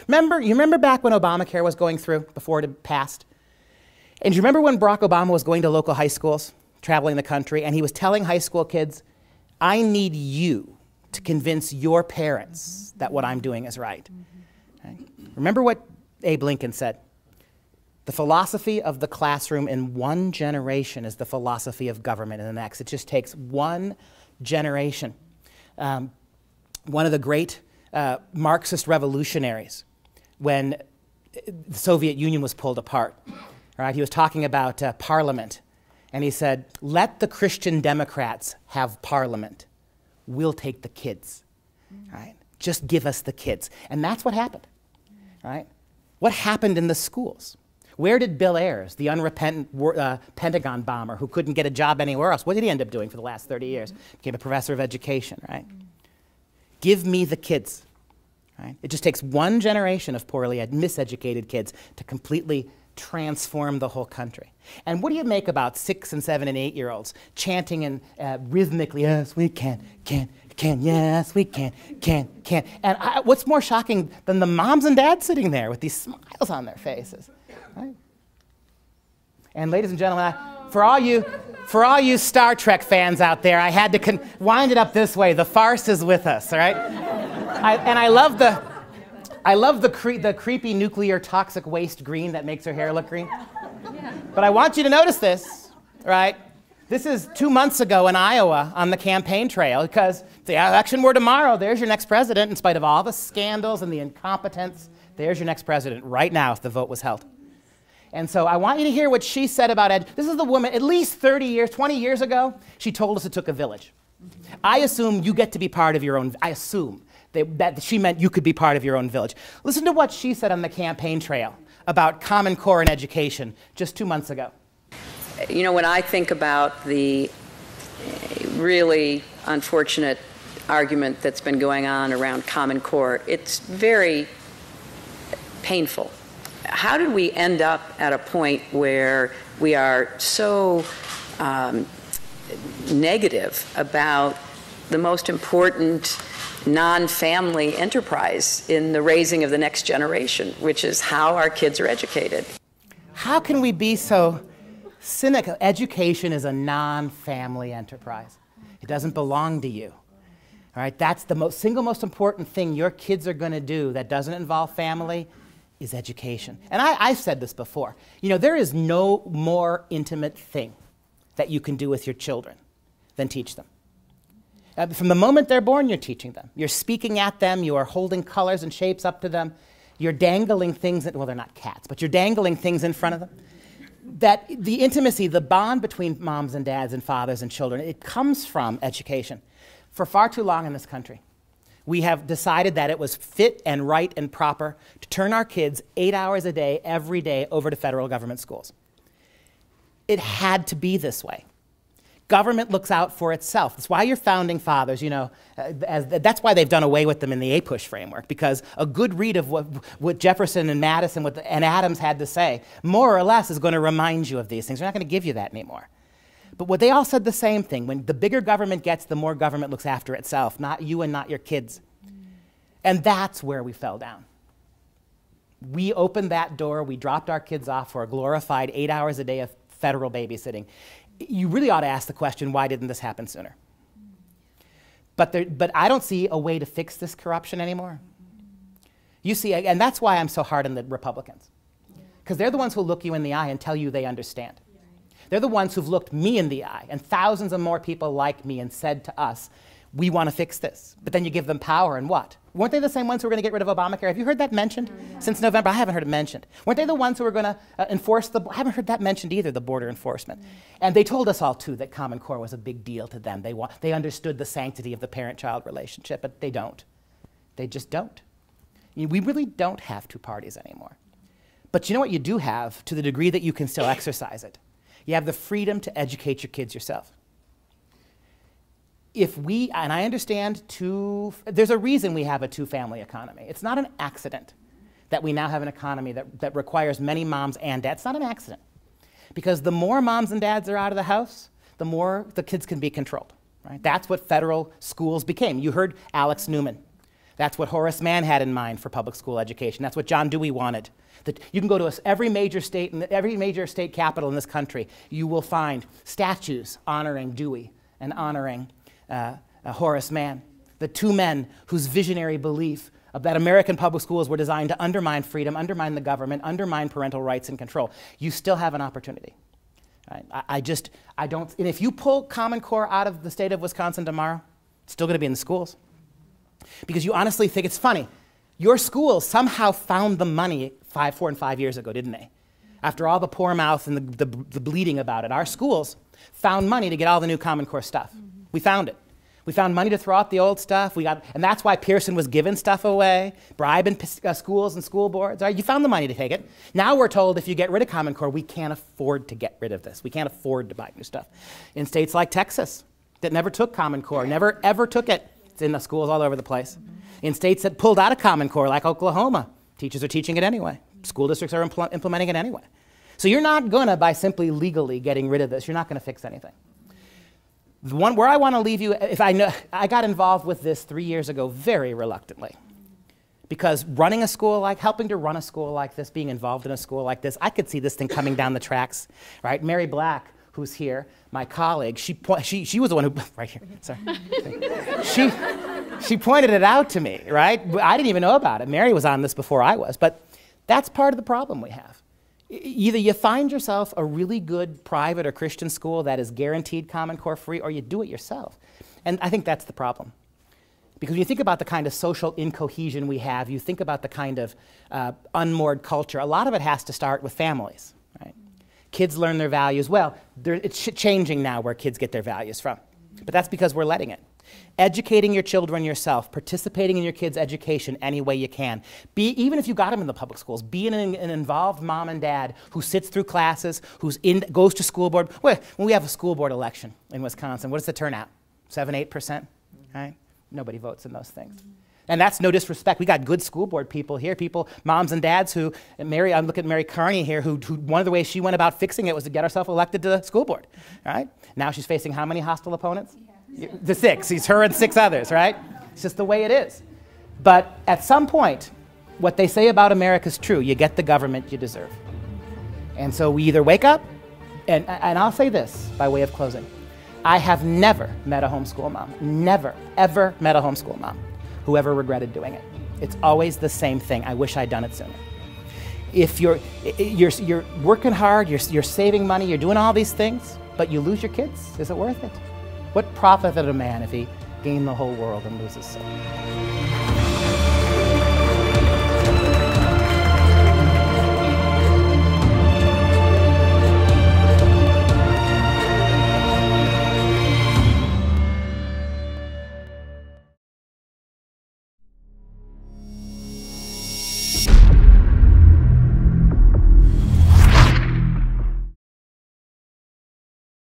You remember back when Obamacare was going through, before it passed? And do you remember when Barack Obama was going to local high schools, traveling the country, and he was telling high school kids, I need you to convince your parents that what I'm doing is right. Right? Remember what Abe Lincoln said? The philosophy of the classroom in one generation is the philosophy of government in the next. It just takes one generation. One of the great Marxist revolutionaries, when the Soviet Union was pulled apart, right, he was talking about parliament, and he said, let the Christian Democrats have parliament. We'll take the kids. Right? Just give us the kids. And that's what happened. Right? What happened in the schools? Where did Bill Ayers, the unrepentant Pentagon bomber who couldn't get a job anywhere else, what did he end up doing for the last 30 years? Became a professor of education, right? Give me the kids, right? It just takes one generation of poorly miseducated kids to completely transform the whole country. And what do you make about 6 and 7 and 8-year-olds chanting and rhythmically, yes, we can, yes, we can. And what's more shocking than the moms and dads sitting there with these smiles on their faces? Right? And ladies and gentlemen, for all you Star Trek fans out there, I had to wind it up this way. The farce is with us, all right? I love the creepy nuclear toxic waste green that makes her hair look green. But I want you to notice this, right? This is 2 months ago in Iowa on the campaign trail, because if the election were tomorrow, there's your next president, in spite of all the scandals and the incompetence. There's your next president right now if the vote was held. And so I want you to hear what she said about this is the woman, at least 30 years, 20 years ago, she told us it took a village. I assume you get to be part of your own, I assume that she meant you could be part of your own village. Listen to what she said on the campaign trail about Common Core in education just 2 months ago. You know, when I think about the really unfortunate argument that's been going on around Common Core, it's very painful. How did we end up at a point where we are so negative about the most important non-family enterprise in the raising of the next generation, which is how our kids are educated? How can we be so cynical? Education is a non-family enterprise. It doesn't belong to you. All right, that's the single most important thing your kids are going to do that doesn't involve family is education. And I've said this before. You know, there is no more intimate thing that you can do with your children than teach them. From the moment they're born, you're teaching them. You're speaking at them. You are holding colors and shapes up to them. You're dangling things, well, they're not cats, but you're dangling things in front of them. That the intimacy, the bond between moms and dads and fathers and children, it comes from education. For far too long in this country, we have decided that it was fit and right and proper to turn our kids 8 hours a day, every day, over to federal government schools. It had to be this way. Government looks out for itself. That's why your founding fathers, you know, that's why they've done away with them in the APUSH framework, because a good read of what Jefferson and Madison and Adams had to say, more or less, is going to remind you of these things. They're not going to give you that anymore. But what they all said the same thing. When the bigger government gets, the more government looks after itself, not you and not your kids. And that's where we fell down. We opened that door. We dropped our kids off for a glorified 8 hours a day of federal babysitting. You really ought to ask the question, why didn't this happen sooner? But I don't see a way to fix this corruption anymore. You see, and that's why I'm so hard on the Republicans. Because they're the ones who look you in the eye and tell you they understand. They're the ones who've looked me in the eye, and thousands of more people like me, and said to us, we want to fix this. But then you give them power, and what? Weren't they the same ones who were going to get rid of Obamacare? Have you heard that mentioned since November? I haven't heard it mentioned. Weren't they the ones who were going to enforce I haven't heard that mentioned either, the border enforcement. And they told us all, too, that Common Core was a big deal to them. They understood the sanctity of the parent-child relationship, but they don't. They just don't. We really don't have two parties anymore. But you know what you do have, to the degree that you can still exercise it? You have the freedom to educate your kids yourself. If we, and I understand there's a reason we have a two-family economy. It's not an accident that we now have an economy that requires many moms and dads. It's not an accident. Because the more moms and dads are out of the house, the more the kids can be controlled. Right? That's what federal schools became. You heard Alex Newman. That's what Horace Mann had in mind for public school education. That's what John Dewey wanted. That you can go to every major state capital in this country, you will find statues honoring Dewey and honoring Horace Mann, the two men whose visionary belief that American public schools were designed to undermine freedom, undermine the government, undermine parental rights and control. You still have an opportunity. Right? I don't, and if you pull Common Core out of the state of Wisconsin tomorrow, it's still going to be in the schools. Because you honestly think it's funny. Your schools somehow found the money 4 and 5 years ago, didn't they? After all the poor mouth and the bleeding about it, our schools found money to get all the new Common Core stuff. We found it. We found money to throw out the old stuff. And that's why Pearson was giving stuff away, bribing schools and school boards. Right? You found the money to take it. Now we're told if you get rid of Common Core, we can't afford to get rid of this. We can't afford to buy new stuff. In states like Texas that never took Common Core, never ever took it, it's in the schools all over the place. In states that pulled out of Common Core, like Oklahoma, teachers are teaching it anyway. School districts are implementing it anyway. So you're not going to, by simply legally getting rid of this, you're not going to fix anything. The one where I want to leave you, I got involved with this 3 years ago very reluctantly. Because helping to run a school like this, being involved in a school like this, I could see this thing coming down the tracks, right? Mary Black, who's here, my colleague, she was the one who, right here, sorry. She pointed it out to me, right? I didn't even know about it. Mary was on this before I was, but that's part of the problem we have. Either you find yourself a really good private or Christian school that is guaranteed Common Core free, or you do it yourself. And I think that's the problem. Because when you think about the kind of social incohesion we have, you think about the kind of unmoored culture, a lot of it has to start with families, right? Kids learn their values. Well, it's changing now where kids get their values from. But that's because we're letting it. Educating your children yourself, participating in your kids' education any way you can. Even if you got them in the public schools, being an involved mom and dad who sits through classes, goes to school board. When we have a school board election in Wisconsin, what is the turnout? 7, 8%? Right? Nobody votes in those things. And that's no disrespect. We got good school board people here, moms and dads who, I'm looking at Mary Carney here, who one of the ways she went about fixing it was to get herself elected to the school board, right? Now she's facing how many hostile opponents? The 6. It's her and 6 others, right? It's just the way it is. But at some point, what they say about America is true. You get the government you deserve. And so we either wake up, and I'll say this by way of closing. I have never met a homeschool mom, never, ever met a homeschool mom who ever regretted doing it. It's always the same thing. I wish I'd done it sooner. If you're working hard, you're saving money, you're doing all these things, but you lose your kids, is it worth it? What profit of a man if he gained the whole world and loses soul?